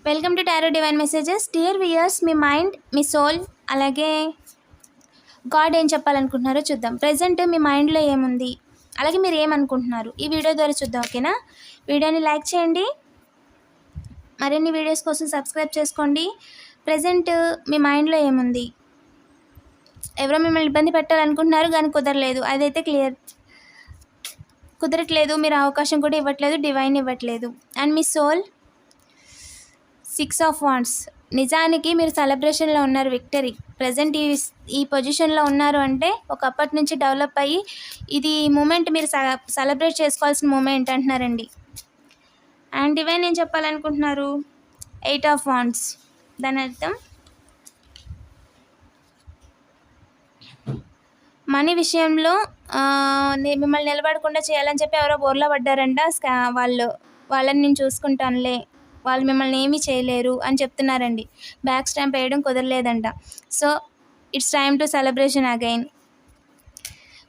Welcome to tarot divine messages. Dear viewers, మీ mind, మీ soul, అలాగే గాడ్ ఏం చెప్పాలనుకుంటున్నారో చూద్దాం. ప్రజెంట్ మీ మైండ్లో ఏముంది, అలాగే మీరు ఏమనుకుంటున్నారు, ఈ వీడియో ద్వారా చూద్దాం. ఓకేనా? వీడియోని లైక్ చేయండి, మరిన్ని వీడియోస్ కోసం సబ్స్క్రైబ్ చేసుకోండి. ప్రజెంట్ మీ మైండ్లో ఏముంది, ఎవరో మిమ్మల్ని ఇబ్బంది పెట్టాలనుకుంటున్నారు కానీ కుదరలేదు, అదైతే కుదరట్లేదు, మీరు అవకాశం కూడా ఇవ్వట్లేదు, డివైన్ ఇవ్వట్లేదు. అండ్ మీ సోల్ 6 ఆఫ్ వాండ్స్. నిజానికి మీరు సెలబ్రేషన్లో ఉన్నారు, విక్టరీ. ప్రజెంట్ ఈ పొజిషన్లో ఉన్నారు అంటే ఒకప్పటి నుంచి డెవలప్ అయ్యి ఇది మూమెంట్ మీరు సెలబ్రేట్ చేసుకోవాల్సిన మూమెంట్ అంటున్నారండి. అండ్ డివైన్ ఏం చెప్పాలనుకుంటున్నారు? 8 ఆఫ్ వాండ్స్. దాని అర్థం మనీ విషయంలో మిమ్మల్ని నిలబడకుండా చేయాలని చెప్పి ఎవరో బోర్లో పడ్డారంట. వాళ్ళని నేను చూసుకుంటానులే, వాళ్ళు మిమ్మల్ని ఏమీ చేయలేరు అని చెప్తున్నారండి. బ్యాక్ స్టాంప్ వేయడం కుదరలేదంట. So it's time to celebration again.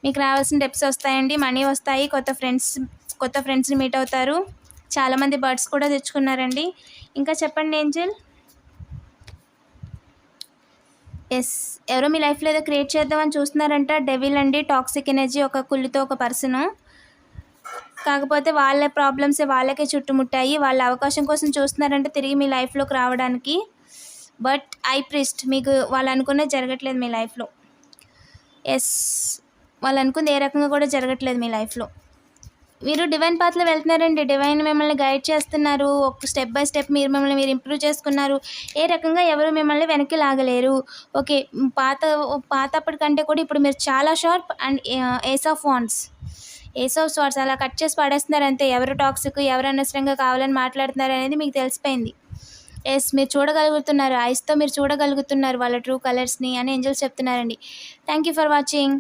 మీకు రావాల్సిన టిప్స్ వస్తాయండి, మనీ వస్తాయి, కొత్త ఫ్రెండ్స్ని మీట్ అవుతారు. చాలామంది బర్డ్స్ కూడా తెచ్చుకున్నారండి. ఇంకా చెప్పండి ఏంజెల్. ఎస్, ఎవరో మీ లైఫ్లో ఏదో క్రియేట్ చేద్దామని చూస్తున్నారంట. డెవిల్ అండి, టాక్సిక్ ఎనర్జీ, ఒక కుళ్ళుతో ఒక పర్సను. కాకపోతే వాళ్ళ ప్రాబ్లమ్స్ వాళ్ళకే చుట్టుముట్టాయి. వాళ్ళ అవకాశం కోసం చూస్తున్నారంటే తిరిగి మీ లైఫ్లోకి రావడానికి. బట్ ఐ ప్రిస్ట్, మీకు వాళ్ళు అనుకున్నది జరగట్లేదు మీ లైఫ్లో. ఎస్, వాళ్ళు అనుకుంది ఏ రకంగా కూడా జరగట్లేదు మీ లైఫ్లో. మీరు డివైన్ పాత్లో వెళ్తున్నారండి. డివైన్ మిమ్మల్ని గైడ్ చేస్తున్నారు. ఒక స్టెప్ బై స్టెప్ మిమ్మల్ని మీరు ఇంప్రూవ్ చేసుకున్నారు. ఏ రకంగా ఎవరు మిమ్మల్ని వెనక్కి లాగలేరు. ఓకే, పాతప్పటికంటే కూడా ఇప్పుడు మీరు చాలా sharp. And ace of wands అలా కట్ చేసి పడేస్తున్నారు అంతే. ఎవరు టాక్సిక్, ఎవరు అనవసరంగా కావాలని మాట్లాడుతున్నారు అనేది మీకు తెలిసిపోయింది. ఎస్, మీరు చూడగలుగుతున్నారు, ఐస్తో మీరు చూడగలుగుతున్నారు వాళ్ళ ట్రూ కలర్స్ని అని ఏంజల్స్ చెప్తున్నారండి. Thank you for watching.